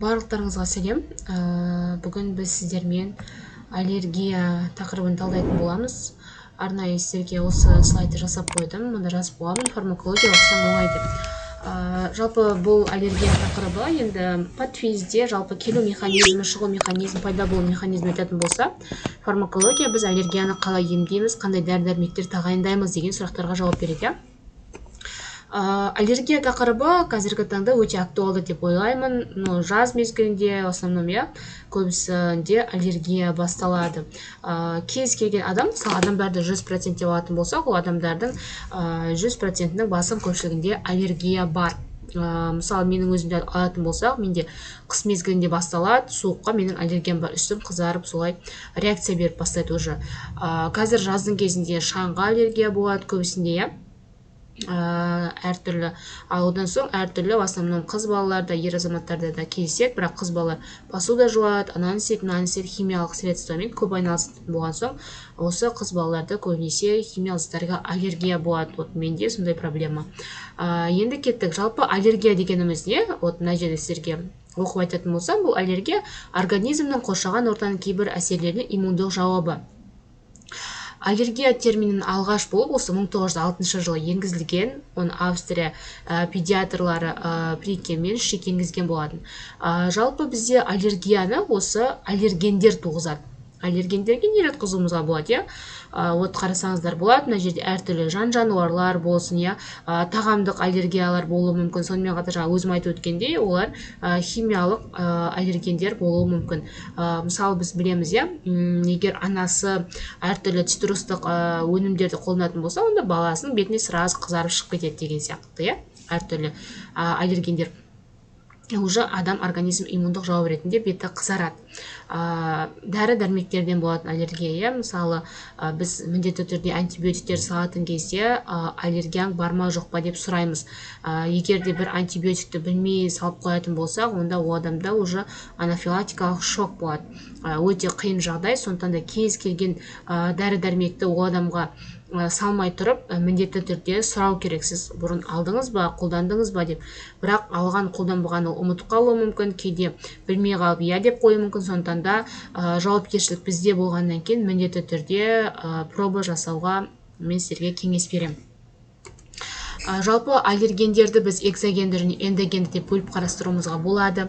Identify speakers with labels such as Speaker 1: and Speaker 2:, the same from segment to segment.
Speaker 1: Барлықтарыңызға сәлем. Бүгін біз сіздермен аллергия тақырыбын талдайтын боламыз. Арнайы сіздерге осы слайды жасап қойдым. Мұнда жазып қойғанмын, фармакология оқысаң оңай деп. Жалпы бұл аллергия тақырыбы енді патофизде жалпы келу механизмі, шығу механизмі, пайда болу механизмі айтатын болса, фармакология біз аллергияны қалай емдейміз, қандай дәрі-дәрмектер тағайындаймыз деген сұрақтарға жауап береді. Аллергия тақырыбы қазіргі таңда өте актуалды деп ойлаймын. Жаз мезгілінде основном көбісінде аллергия басталады. Кез келген адам, мысалы адамдарды 100% деп алатын болсақ, ол адамдардың 100%-ның басым көпшілігінде аллергия бар. Мысалы менің өзімді алатын болсақ, менде қыс мезгілінде басталады, суыққа менің аллергиям бар, үстім қызарып, солай реакция беріп бастайды уже. Қазір жаздың кезінде шаңға аллергия болады көбісінде, әртүрлі, ал одан соң әртүрлі, в основном қыз балаларда, ер азаматтарда да кездеседі, бірақ қыз балалар посуда жуады, ананы істейді, мынаны істейді, химиялық средствомен көп айналысатын болған соң, осы қыз балаларда көбінесе химиялық заттарға аллергия болады. Вот менде сондай проблема. Енді кеттік. Жалпы аллергия дегеніміз не? Вот мына жерде сіздерге оқып айтатын болсам, бұл аллергия организмнің қоршаған ортаның кейбір әсерлеріне иммундық жауабы. Аллергия терминін алғаш болып осы 1906 жылы енгізілген, оны Австрия педиатрлары Прикемен енгізген болатын. Жалпы бізде аллергияны осы аллергендер туғызады. Аллергендерге не жатқызуымызға болады, вот қарасаңыздар болады, мына жерде әртүрлі жан-жануарлар болсын, тағамдық аллергиялар болуы мүмкін. Сонымен қатар өзім айтып өткендей, олар химиялық аллергендер болуы мүмкін. Мысалы біз білеміз, егер анасы әртүрлі цитрустық өнімдерді қолданатын болса, онда баласының бетіне сразу қызарып шығып кетеді деген сияқты, әртүрлі аллергендер. Уже адам организм иммундық жауап ретінде беті қызарады. Дәрі-дәрмектерден болатын аллергия, мысалы біз міндетті түрде антибиотиктер салатын кезде аллергияң бар ма жоқ па деп сұраймыз. Егер де бір антибиотикті білмей салып қоятын болсақ, онда ол адамда уже анафилактикалық шок болады. Өте қиын жағдай, сондықтан да кез келген дәрі-дәрмекті ол адамға салмай тұрып, міндетті түрде сұрау керек, сіз бұрын алдыңыз ба, қолдандыңыз ба деп. Бірақ алған қолданбағаны ұмытып қалуы мүмкін, кейде білмей қалып деп қоюы мүмкін. Сондықтан да жауапкершілік бізде болғаннан кейін міндетті түрде проба жасауға мен сіздерге кеңес беремін. Жалпы аллергендерді біз экзогенді және эндогенді деп бөліп қарастыруымызға болады.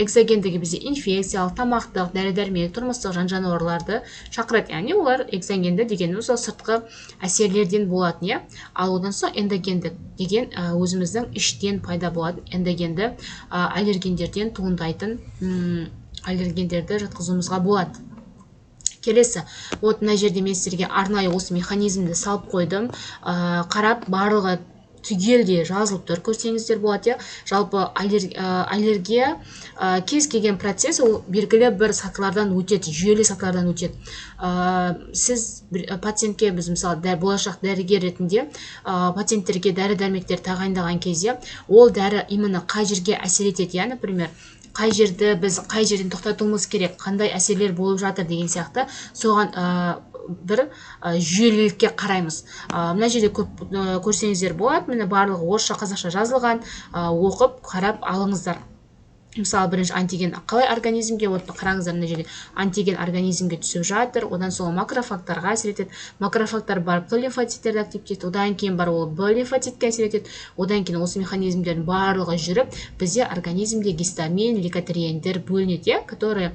Speaker 1: Экзогендігі бізде инфекциялық, тамақтық, дәрі-дәрмек, тұрмыстық жан-жануарларды шақырады. Яғни олар экзогенді дегеніміз сыртқы әсерлерден болатын, ал одан соң эндогенді деген өзіміздің іштен пайда болатын эндогенді аллергендерден туындайтын аллергендерді жатқызуымызға болады. Келесі, вот мына жерде мен сіздерге арнайы осы механизмді салып қойдым. Қарап, барлығы түгелде жазылып тұр, көрсеңіздер болады. Жалпы аллергия кез келген процесс, ол белгілі бір сатылардан өтеді, жүйелі сатылардан өтеді. Сіз пациентке, біз мысалы болашақ дәрігер ретінде пациенттерге дәрі-дәрмектер тағайындаған кезде, ол дәрі именно қай жерге әсер етеді, например, қай жерді біз қай жерден тоқтатуымыз керек, қандай әсерлер болып жатыр деген сияқты, соған бір жүйелілікке қараймыз. Мына жерде көрсеңіздер болады, міне барлығы орысша, қазақша жазылған, оқып, қарап алыңыздар. Мысалы, бірінші антиген қалай организмге, қараңыздар, мына жерде антиген организмге түсіп жатыр, одан соң макрофагтарға әсер етеді. Макрофагтар барып Т лимфоциттерді активтейді, одан кейін бар ол Б лимфоцитке әсер етеді, одан кейін осы механизмдердің барлығы жүріп, бізде организмде гистамин, лейкотриендер бөлінеді, которые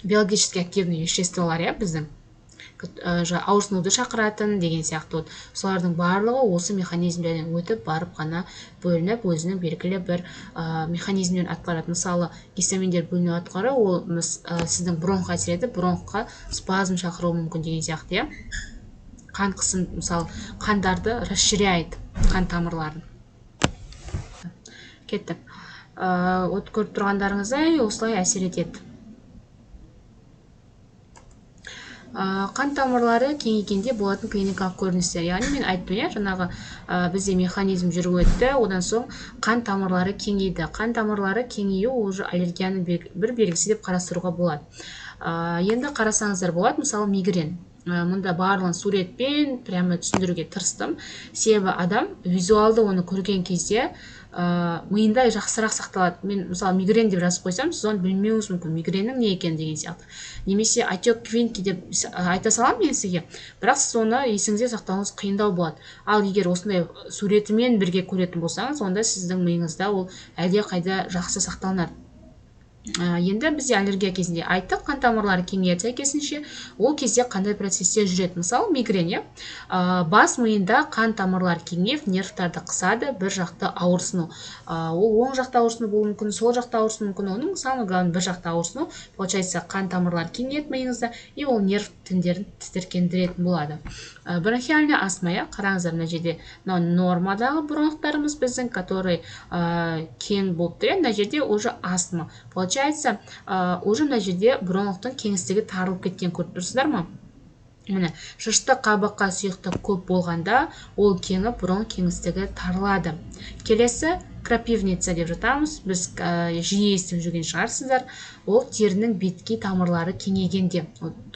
Speaker 1: биологически активный веществолар, біздің ауырсынуды шақыратын деген сияқты. Солардың барлығы осы механизмдерден өтіп барып қана бөлініп, өзінің белгілі бір механизмдерін атқарады. Мысалы, гистаминдер бөліну атқары, ол сіздің бронхқа әсер етіп, бронхқа спазм шақыруы мүмкін деген сияқты. Қан қысым, мысалы, қандарды расширяет, қан тамырларын. Кеттік. Көріп тұрғандарыңыздай осылай әсер етеді. Қан тамырлары кеңейгенде болатын клиникалық көріністер. Яғни мен айттым, жаңағы бізде механизм жүріп өтті, одан соң қан тамырлары кеңейді. Қан тамырлары кеңею уже аллергияның бір белгісі деп қарастыруға болады. Енді қарасаңыздар болады, мысалы мигрен. мында барлығын суретпен прямо түсіндіруге тырыстым. Себебі адам визуалды оны көрген кезде миында жақсырақ сақталады. Мен мысалы мигрен деп жазып қойсам, сіз оны білмеуіңіз мүмкін, мигреннің не екенін деген сияқты. Немесе отек квинки деп айта саламын мен сізге, бірақ сіз оны есіңізде сақтауыңыз қиындау болады. Ал егер осындай суретімен бірге көретін болсаңыз, онда сіздің миыңызда ол әлдеқайда жақсы сақталынады. Енді бізде аллергия кезінде айттық, қан тамырлары кеңейеді, сәйкесінше ол кезде қандай процесстер жүреді. Мысалы мигрен, бас миында қан тамырлары кеңейіп, нервтарды қысады, бір жақты ауырсыну. Ол оң жақта ауырсыну болуы мүмкін, сол жақта ауырсыну мүмкін. Оның самый главный бір жақта ауырсыну. Получается, қан тамырлары кеңейеді миыңызда, и ол нерв тіндерін тітіркендіретін болады. Бронхиальная астма, қараңыздар, мына жерде нормадағы бронхтарымыз біздің, который кең болып тұр, мына жерде уже астма. Получается, уже мына жерде бронхтың кеңістігі тарылып кеткен көріп тұрсыздар ма? Міне, шышты қабыққа сұйықтық көп болғанда, ол кеңіп, бронх кеңістігі тарылады. Келесі крапивница деп жатамыз. Біз жиі естіп жүрген шығарсыздар. Ол терінің бетки тамырлары кеңейгенде.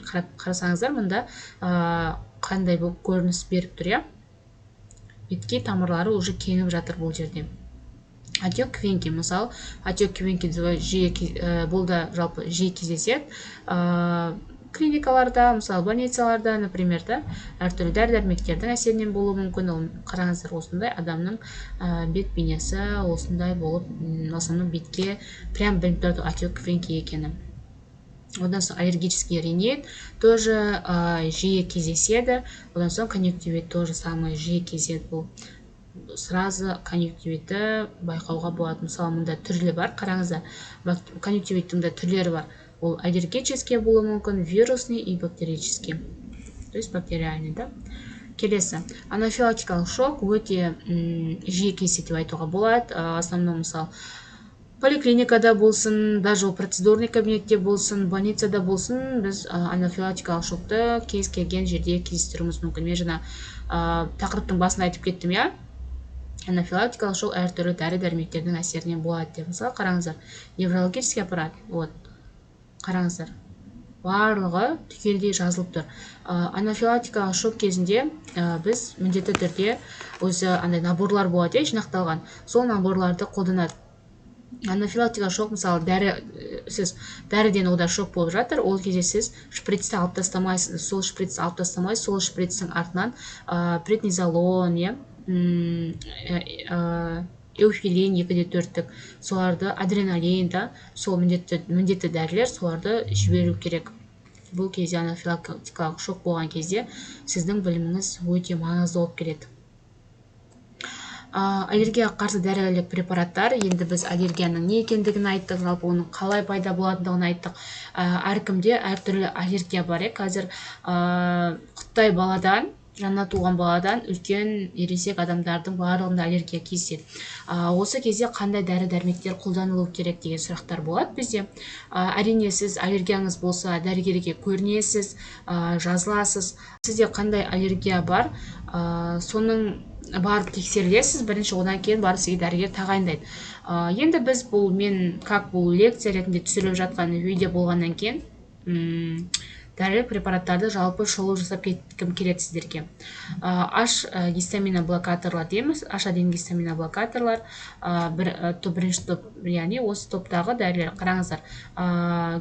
Speaker 1: Қарасаңыздар, мында қандай болып көрініс беріп тұр, бетки тамырлары уже кеңіп жатыр бұл жерде. Отек квинки, мысалы, отек квинки бұл да жалпы жиі кездеседі. Клиникаларда, мысалы, больницаларда, например, әртүрлі дәрі-дәрмектердің әсерінен болуы мүмкін. Ол қараңыздар, осындай адамның бет бейнесі осындай болып, осының бетке прям білініп тұрады отек квинки екені. Одан соң аллергический ринит тоже жиі кездеседі. Одан соң конъюнктивит тоже самый жиі кездеседі. Бұл сразу конъюнктивитті байқауға болады. Мысалы, мұнда түрлі бар, қараңыздар. Конъюнктивиттің де түрлері бар. Ол аллергический болуы мүмкін, вирусный и бактерический. То есть бактериальный, да? Келесі, анафилактикалық шок өте жиі кездеседі деп айтуға болады. Основном, мысалы, поликлиникада болсын, даже процедурный кабинетте болсын, больницада болсын, біз анафилактикалық шокты кез келген жерде кездестіруіміз мүмкін. Мен жаңа тақырыптың басында айтып кеттім, анафилактикалық шок әртүрлі дәрі-дәрмектердің әсерінен болады деп. Мысалы, қараңыздар, неврологический аппарат, қараңыздар, барлығы түгелдей жазылып тұр. Анафилактикалық шок кезінде біз міндетті түрде өзі наборлар болады, жинақталған. Сол наборларды қолданады. Анафилактикалық шок, мысалы, сіз дәріден ода шок болып жатыр, ол кезде сіз шприцті алып тастамайсыз, сол шприцті алып тастамайсыз, сол шприцтің артынан преднизолон, эуфилин 2-4-тік, соларды адреналин, сол міндетті дәрілер, соларды жіберу керек. Бұл кезде анафилактикалық шок болған кезде сіздің біліміңіз өте маңызды болып келеді. Аллергияға қарсы дәрілік препараттар, енді біз аллергияның не екендігін айттық, жалпы оның қалай пайда болатындығын айттық. Әркімде әртүрлі аллергия бар. Қазір Қытай баладан, жаңа туған баладан үлкен ересек адамдардың барлығында аллергия кездеседі. Осы кезде қандай дәрі-дәрмектер қолданылу керек деген сұрақтар болады бізде. Әрине, сіз аллергияңыз болса, дәрігерге көрінесіз, жазыласыз. Сізде қандай аллергия бар, соның барып тексерілесіз бірінші, одан кейін барып сізге дәрігер тағайындайды. Енді біз бұл лекция ретінде түсіріліп жатқан видео болғаннан кейін дәрілік препараттарды жалпы шолу жасап кеткім келеді сіздерге. H-гистаминоблокаторлар дейміз. H1 гистаминоблокаторлар бірінші топ, яғни осы топтағы дәрілер. Қараңыздар,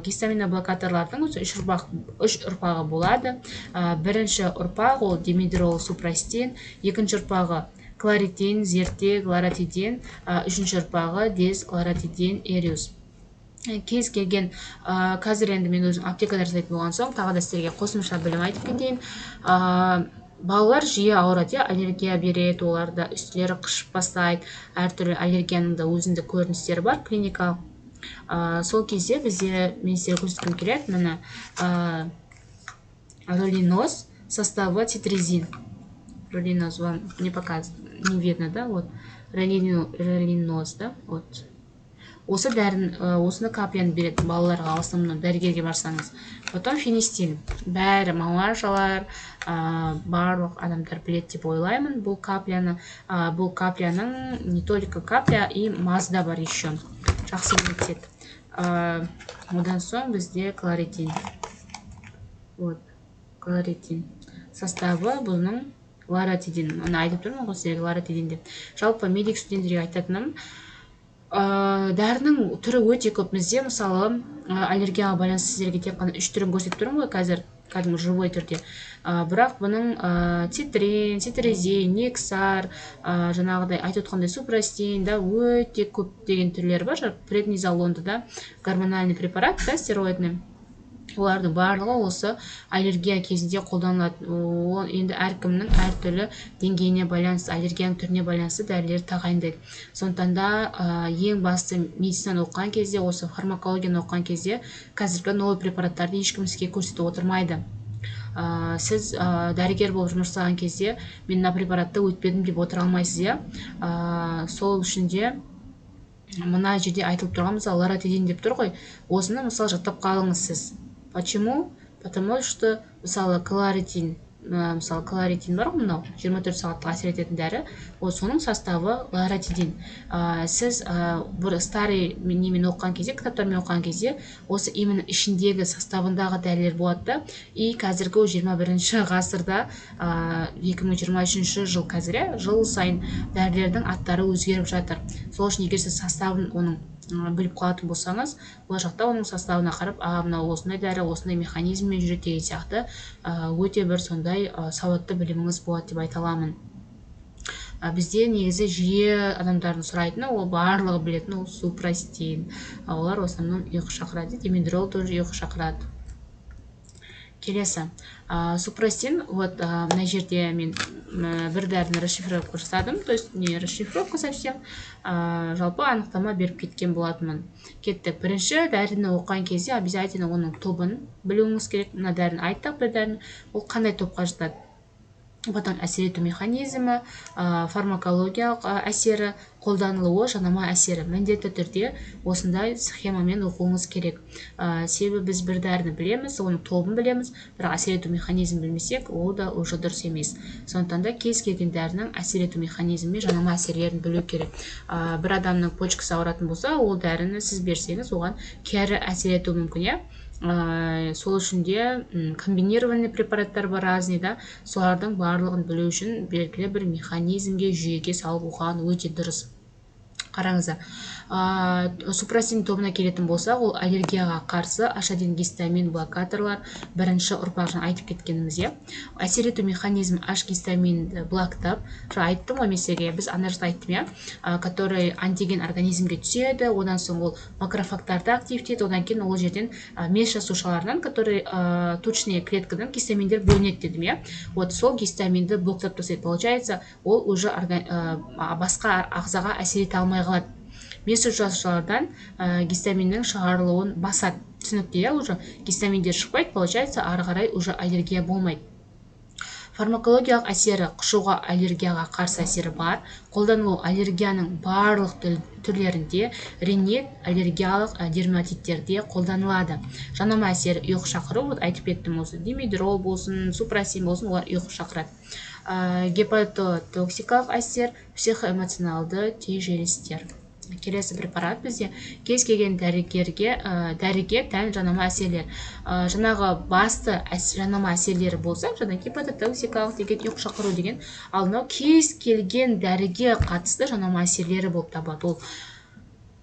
Speaker 1: гистаминоблокаторлардың үш ұрпағы болады. Бірінші ұрпақ ол димедрол супрастин, екінші ұрпағы кларитин, зерте, гларатидин, үшінші ұрпағы дезгларатидин эриус. Кез келген, қазір енді мен өзім аптекада жасайтын болған соң, тағы да сіздерге қосымша білім айтып кетейін. Балалар жиі ауырады, аллергия береді, оларда үстілері қышып бастайды, әртүрлі аллергияның да өзіндік көріністері бар, клиникалық. Сол кезде мен сіздерге көрсеткім келеді, міне ролиноз составы тетрезин. Ролиноз вам не показывает, не видно, да, вот, ролиноз, да, вот. Осы дәрін, осыны капляны береді балаларға, основном дәрігерге барсаңыз. Потом фенистин. Бәрі мамашалар, барлық адамдар біледі деп ойлаймын бұл капляны. Бұл капляның не только капля, и мазда бар еще. Жақсы білетеді. Одан соң бізде кларитин. Вот. Кларитин. Составы бұның ларатидин. Оны айтып тұрмын ғой сіздерге ларатидин деп. Жалпы медик студенттерге айтатыным, дәрінің түрі өте көп. Бізде мысалы аллергияға байланысты сіздерге тек қана 3 түрін көрсетіп тұрмын ғой қазір, кәдімгі живой түрде. Бірақ бұның цитрин, цитризин, нексар, жаңағыдай айтып отқандай супрастин да өте көп деген түрлері бар. Преднизолонды да гормональный препарат, да, стероидный. Олардың барлығы осы аллергия кезінде қолданылады. Ол енді әркімнің әртүрлі деңгейіне байланысты, аллергияның түріне байланысты дәрілер тағайындайды. Сондықтан да ең басты медицинаны оқыған кезде, осы фармакологияны оқыған кезде қазіргі новый препараттарды ешкім сізге көрсетіп отырмайды. Сіз дәрігер болып жұмыс жасаған кезде мен мына препаратты өтпедім деп отыра алмайсыз, иә. Сол үшін де мына жерде айтылып тұрған, мысалы ларатидин деп тұр ғой, осыны мысалы жаттап қалыңыз сіз. Почему? Потому что мысалы кларитин бар ғой, мынау 24 сағаттық әсер ететін дәрі, соның составы ларатидин. Сіз бір старый немен оқыған кезде, кітаптармен оқыған кезде, осы именно ішіндегі составындағы дәрілер болады да, и қазіргі 21-ші ғасырда 2023 жыл қазір, жыл сайын дәрілердің аттары өзгеріп жатыр. Сол үшін егер сіз составын оның біліп қалатын болсаңыз, болашақта оның составына қарап, мынау осындай дәрі, осындай механизммен жүреді деген сияқты өте бір сондай сауатты біліміңіз болады деп айта аламын. Бізде негізі жиі адамдардың сұрайтыны, ол барлығы білетін, ол супрастин. Олар основном ұйқы шақырады, димедрол тоже ұйқы шақырады. Келесі, супрастин, вот мына жерде мен бір дәріні расшифровка жасадым, то есть не расшифровка совсем, жалпы анықтама беріп кеткен болатынмын. Кеттік. Бірінші дәріні оқыған кезде обязательно оның тобын білуіңіз керек. Мына дәріні айттық, бір дәріні, ол қандай топқа жатады. Потом әсер ету механизмі, фармакологиялық әсері, қолданылуы, жанама әсері. Міндетті түрде осындай схемамен оқуыңыз керек. Себебі біз бір дәріні білеміз, оның тобын білеміз, бірақ әсер ету механизмін білмесек, ол да уже дұрыс емес. Сондықтан да кез келген дәрінің әсер ету механизмі, жанама әсерлерін білу керек. Бір адамның почкасы ауыратын болса, ол дәріні сіз берсеңіз, оған кері әсер ету мүмкін, иә. Сол үшін де комбинированный препараттар бар разный, да, солардың барлығын білу үшін белгілі бір механизмге, жүйеге салып оқыған өте дұрыс. Қараңыздар, супрастин тобына келетін болсақ, ол аллергияға қарсы ашадин гистамин блокаторлар бірінші ұрпағын айтып кеткеніміз, иә. Әсер ету механизм H гистаминді блоктап, айттым ғой месеге, біз ана жақта айттым, иә, который антиген организмге түседі, одан соң ол макрофагтарды активтейді, одан кейін ол жерден меш жасушаларынан, который тучные клеткадан гистаминдер бөлінеді дедім, иә. Вот сол гистаминді блоктап тастайды. Получается, ол уже басқа ағзаға әсер ете алмай қалады. Меш жасушалардан гистаминнің шығарылуын басады. Түсінікті, иә, уже гистаминдер шықпайды, получается, ары қарай уже аллергия болмайды. Фармакологиялық әсері, қышуға аллергияға қарсы әсері бар. Қолданылу аллергияның барлық түрлерінде, ринит, аллергиялық дерматиттерде қолданылады. Жанама әсері ұйқы шақыру, айтып кеттім, осы димедрол болсын, супрастин болсын, олар ұйқы шақырады. Гепатотоксикалық әсер, психоэмоционалды тежелістер. Келесі препарат бізде кез келген дәріге тән жанама әсерлер. Жаңағы басты жанама әсерлері болса, жаңа гепатотоксикалық деген, ұйқы шақыру деген, ал мынау кез келген дәріге қатысты жанама әсерлері болып табылады. Ол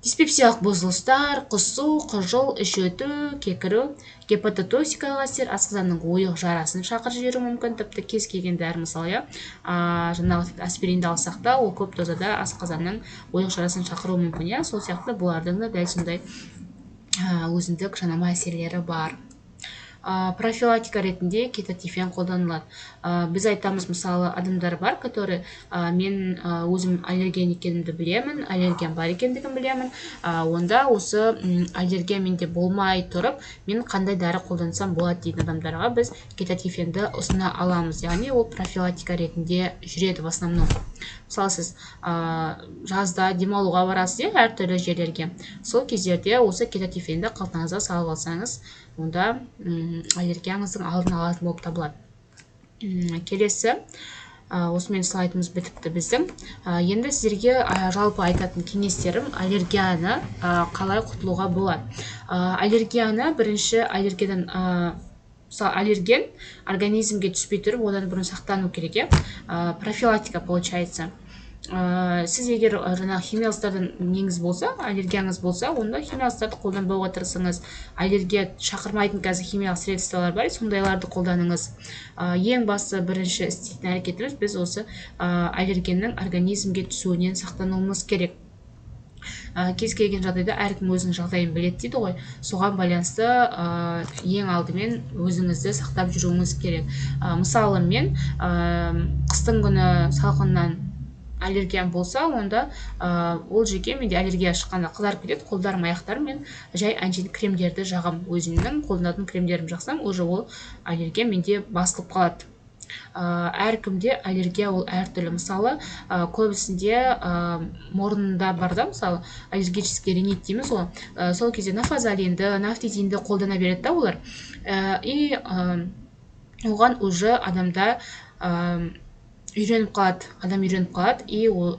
Speaker 1: диспепсиялық бұзылыстар, құсу, қыжыл, іш өту, кекіру, гепатотоксикалық әсер асқазанның ойық жарасын шақырып жіберуі мүмкін, тіпті кез келген дәрі, мысалы, жаңағы аспиринді алсақ та, ол көп дозада асқазанның ойық жарасын шақыруы мүмкін, иә. Сол сияқты бұлардың да дәл сондай өзіндік жанама әсерлері бар. Профилактика ретінде кетатифен қолданылады. Біз айтамыз, мысалы, адамдар бар, который мен өзім аллерген екенімді білемін, аллерген бар екендігін білемін, онда осы аллергия менде болмай тұрып, мен қандай дәрі қолдансам болады дейтін адамдарға біз кетатифенді ұсына аламыз. Яғни ол профилактика ретінде жүреді в основном. Мысалы, сіз жазда демалуға барасыз, әртүрлі жерлерге. Сол кездерде осы кетатифенді қалтаңызға салып алсаңыз, онда аллергияңыздың алдын алатын болып табылады. Келесі, осымен слайдымыз бітіпті біздің. Енді сіздерге жалпы айтатын кеңестерім аллергияны қалай құтылуға болады. Аллергияны бірінші аллергиядан мысалы аллерген организмге түспей тұрып одан бұрын сақтану керек, иә. Профилактика получается. Сіз егер жаңағы химиялықтардан неңіз болса, аллергияңыз болса, онда химиялықтарды қолданбауға тырысыңыз. Аллергия шақырмайтын қазір химиялық средстволар бар, сондайларды қолданыңыз. Ең басты бірінші істейтін әрекетіміз біз осы аллергеннің организмге түсуінен сақтануымыз керек. Кез келген жағдайда әркім өзінің жағдайын біледі дейді ғой, соған байланысты ең алдымен өзіңізді сақтап жүруіңіз керек. Мысалы мен қыстың күні салқыннан аллергиям болса, онда ол жеке менде аллергия шыққанда қызарып кетеді қолдарым, аяқтарым, мен жай антин кремдерді жағам, өзімнің қолданатын кремдерім жақсам, уже ол аллергия менде басылып қалады. Әркімде аллергия ол әртүрлі. Мысалы, көбісінде мұрнында бар да, мысалы, аллергический ринит дейміз ғой. Сол кезде нафазолинді, нафтизинді қолдана береді да олар. И оған уже адамда үйреніп қалады, и ол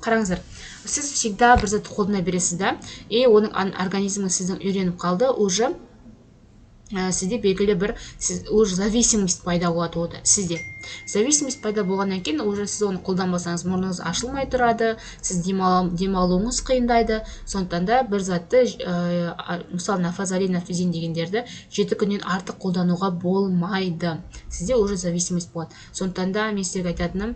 Speaker 1: қараңыздар, сіз всегда бір затты қолдана бересіз да, и оның организміңіз сіздің үйреніп қалды, уже сізде белгілі бір уже зависимость пайда болады ода сізде. Зависимость пайда болғаннан кейін уже сіз оны қолданбасаңыз мұрныңыз ашылмай тұрады, сіз демалуыңыз қиындайды. Сондықтан да бір затты, мысалы нафазолин, нафтизин дегендерді 7 күннен артық қолдануға болмайды. Сізде уже зависимость болады. Сондықтан да мен сіздерге айтатыным,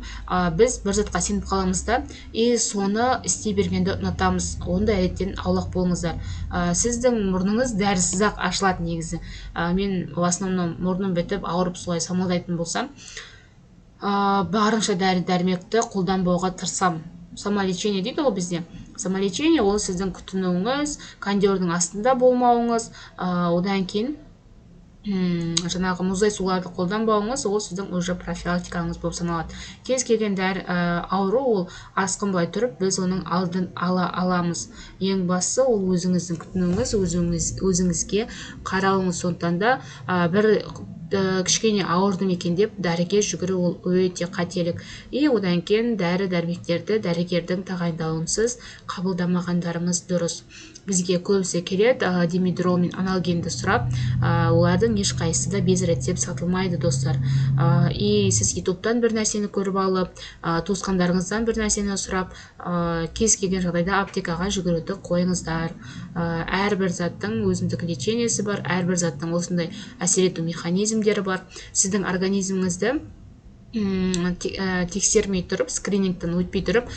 Speaker 1: біз бір затқа сеніп қаламыз да, и соны істей бергенді ұнатамыз. Ондай әдеттен аулақ болыңыздар. Сіздің мұрныңыз дәрісіз-ақ ашылады негізі. Мен в основном мұрным бітіп ауырып солай самалдайтын болсам, барынша дәрі-дәрмекті қолданбауға тырысамын. Самолечение дейді ғой бізде. Самолечение ол сіздің күтінуіңіз, кондердің астында болмауыңыз, одан кейін жаңағы мұздай суларды қолданбауыңыз, ол сіздің уже профилактикаңыз болып саналады. Кез келген ауру ол асқынбай тұрып, біз оның алдын аламыз. Ең бастысы ол өзіңіздің күтінуіңіз, өзіңізге қарауыңыз. Сондықтан да бір кішкене ауырдым екен деп дәріге жүгіру ол өте қателік. И одан кейін дәрі-дәрмектерді дәрігердің тағайындауынсыз қабылдамағандарыңыз дұрыс. Бізге көбісі келеді димедрол мен аналгенді сұрап, олардың ешқайсысы да без рецепт сатылмайды, достар. И сіз ютубтан бір нәрсені көріп алып, туысқандарыңыздан бір нәрсені сұрап, кез келген жағдайда аптекаға жүгіруді қойыңыздар. Әрбір заттың өзіндік лечениесі бар, әрбір заттың осындай әсер ету механизмдері бар. Сіздің организміңізді тексермей тұрып, скринингтен өтпей тұрып,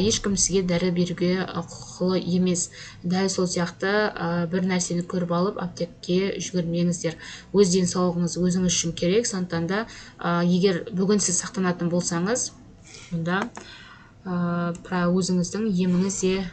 Speaker 1: ешкім сізге дәрі беруге құқылы емес. Дәл сол сияқты бір нәрсені көріп алып, аптекке жүгірмеңіздер. Өз денсаулығыңыз өзіңіз үшін керек. Сондықтан да егер бүгін сіз сақтанатын болсаңыз, онда өзіңіздің еміңіз де